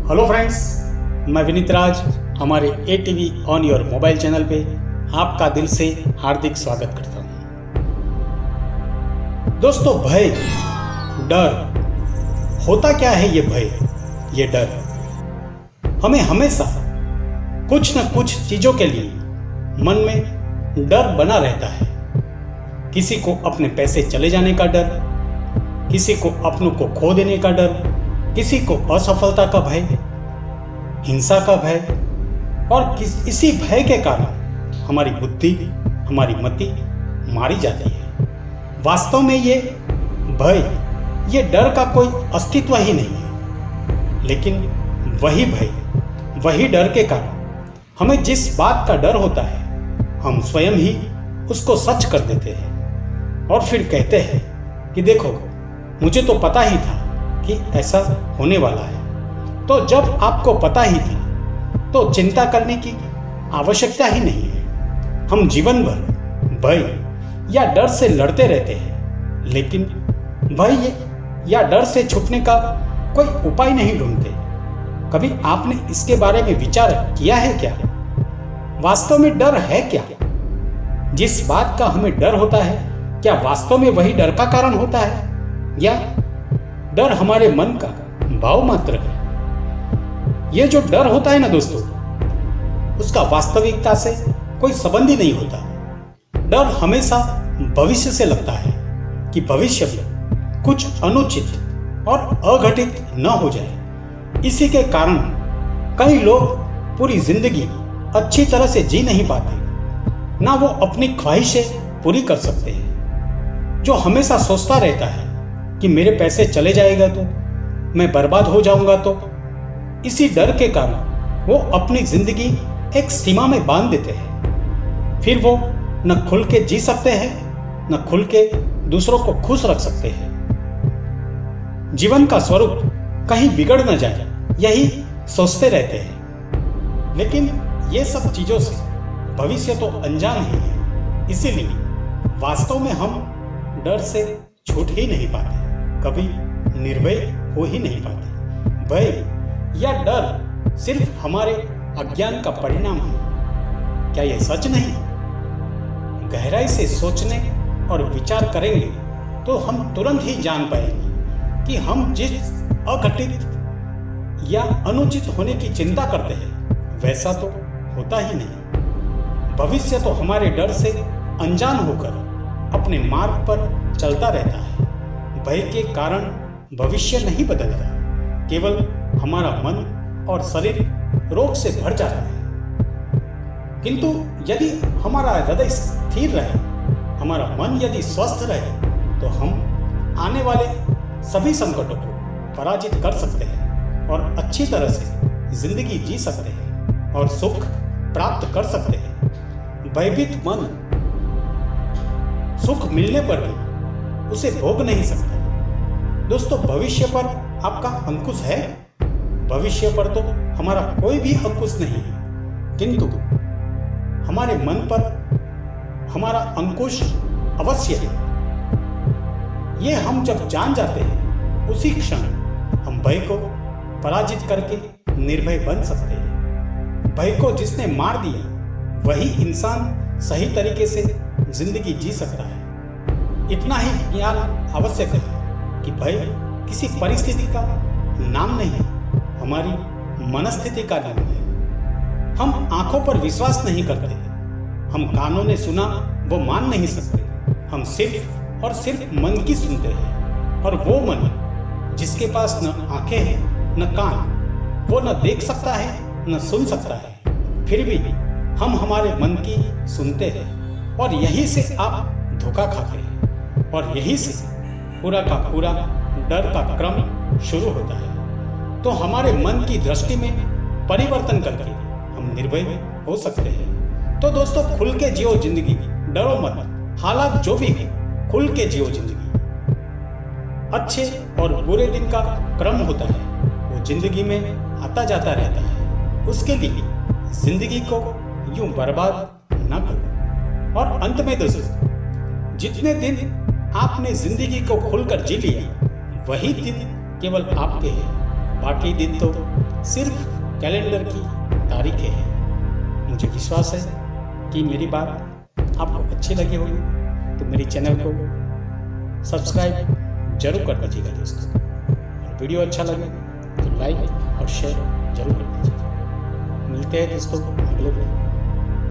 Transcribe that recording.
Hello friends, मैं विनीत राज हमारे ATV on your mobile channel पे आपका दिल से हार्दिक स्वागत करता हूँ। दोस्तों, भय, डर, होता क्या है ये भय, ये डर हमें हमेशा कुछ न कुछ चीज़ों के लिए मन में डर बना रहता है। किसी को अपने पैसे चले जाने का डर, किसी को अपनों को खो देने का डर, किसी को असफलता का भय, हिंसा का भय, और इसी भय के कारण हमारी बुद्धि, हमारी मति मारी जाती है। वास्तव में ये भय, ये डर का कोई अस्तित्व ही नहीं है, लेकिन वही भय, वही डर के कारण हमें जिस बात का डर होता है, हम स्वयं ही उसको सच कर देते हैं और फिर कहते हैं कि देखो, मुझे तो पता ही था कि ऐसा होने वाला है। तो जब आपको पता ही था तो चिंता करने की आवश्यकता ही नहीं है। हम जीवन भर भय या डर से लड़ते रहते हैं, लेकिन भय या डर से छूटने का कोई उपाय नहीं ढूंढते। कभी आपने इसके बारे में विचार किया है क्या? वास्तव में डर है क्या? जिस बात का हमें डर होता है, क्या वास्तव में वही डर का कारण होता है, या डर हमारे मन का भाव मात्र है? यह जो डर होता है ना दोस्तों, उसका वास्तविकता से कोई संबंध ही नहीं होता। डर हमेशा भविष्य से लगता है कि भविष्य में कुछ अनुचित और अघटित न हो जाए। इसी के कारण कई लोग पूरी जिंदगी अच्छी तरह से जी नहीं पाते, ना वो अपनी ख्वाहिशें पूरी कर सकते हैं। जो हमेशा सोचता रहता है कि मेरे पैसे चले जाएगा तो, मैं बर्बाद हो जाऊंगा तो, इसी डर के कारण वो अपनी जिंदगी एक सीमा में बांध देते हैं। फिर वो न खुल के जी सकते हैं, न खुल के दूसरों को खुश रख सकते हैं। जीवन का स्वरूप कहीं बिगड़ न जाए, यही सोचते रहते हैं। लेकिन ये सब चीजों से भविष्य तो अनजान ही है, इसीलिए वास्तव में हम डर से छूट ही नहीं पाते, कभी निर्भय हो ही नहीं पाते। भय या डर सिर्फ हमारे अज्ञान का परिणाम है। क्या यह सच नहीं? गहराई से सोचने और विचार करेंगे तो हम तुरंत ही जान पाएंगे कि हम जिस अघटित या अनुचित होने की चिंता करते हैं, वैसा तो होता ही नहीं। भविष्य तो हमारे डर से अनजान होकर अपने मार्ग पर चलता रहता है। भय के कारण भविष्य नहीं बदलता, केवल हमारा मन और शरीर रोग से भर जाता है। किंतु यदि हमारा हृदय स्थिर रहे, हमारा मन यदि स्वस्थ रहे, तो हम आने वाले सभी संकटों को पराजित कर सकते हैं और अच्छी तरह से जिंदगी जी सकते हैं और सुख प्राप्त कर सकते हैं। भयभीत मन सुख मिलने पर भी उसे भोग नहीं सकता। दोस्तों, भविष्य पर आपका अंकुश है? भविष्य पर तो हमारा कोई भी अंकुश नहीं है, किंतु हमारे मन पर हमारा अंकुश अवश्य है। ये हम जब जान जाते हैं, उसी क्षण हम भय को पराजित करके निर्भय बन सकते हैं। भय को जिसने मार दिया, वही इंसान सही तरीके से जिंदगी जी सकता है। इतना ही ज्ञान आवश्यक है कि भय किसी परिस्थिति का नाम नहीं, हमारी मनस्थिति का नाम है। हम आंखों पर विश्वास नहीं करते, हम कानों ने सुना वो मान नहीं सकते। हम सिर्फ और सिर्फ मन की सुनते हैं, और वो मन जिसके पास न आंखें हैं न कान, वो न देख सकता है न सुन सकता है, फिर भी हम हमारे मन की सुनते हैं, और यही से आप धोखा खाते हैं, और यही से पूरा का पूरा डर का क्रम शुरू होता है। तो हमारे मन की दृष्टि में परिवर्तन करके हम निर्भय हो सकते हैं। तो दोस्तों, खुल के जियो जिंदगी, डरो मत, हालात जो भी हो, खुल के जियो जिंदगी। अच्छे और बुरे दिन का क्रम होता है, वो जिंदगी में आता जाता रहता है। उसके लिए जिंदगी को यूं बर्बाद ना करो। और अंत में दोस्तों, जितने दिन आपने जिंदगी को खुलकर जी लिया, वही दिन केवल आपके हैं, बाकी दिन तो सिर्फ कैलेंडर की तारीखें हैं। मुझे विश्वास है कि मेरी बात आपको अच्छी लगी होगी, तो मेरी चैनल को सब्सक्राइब जरूर कर दीजिएगा दोस्तों। और वीडियो अच्छा लगे तो लाइक और शेयर जरूर कर दीजिएगा। मिलते हैं दोस्तों अगले वीडियो में।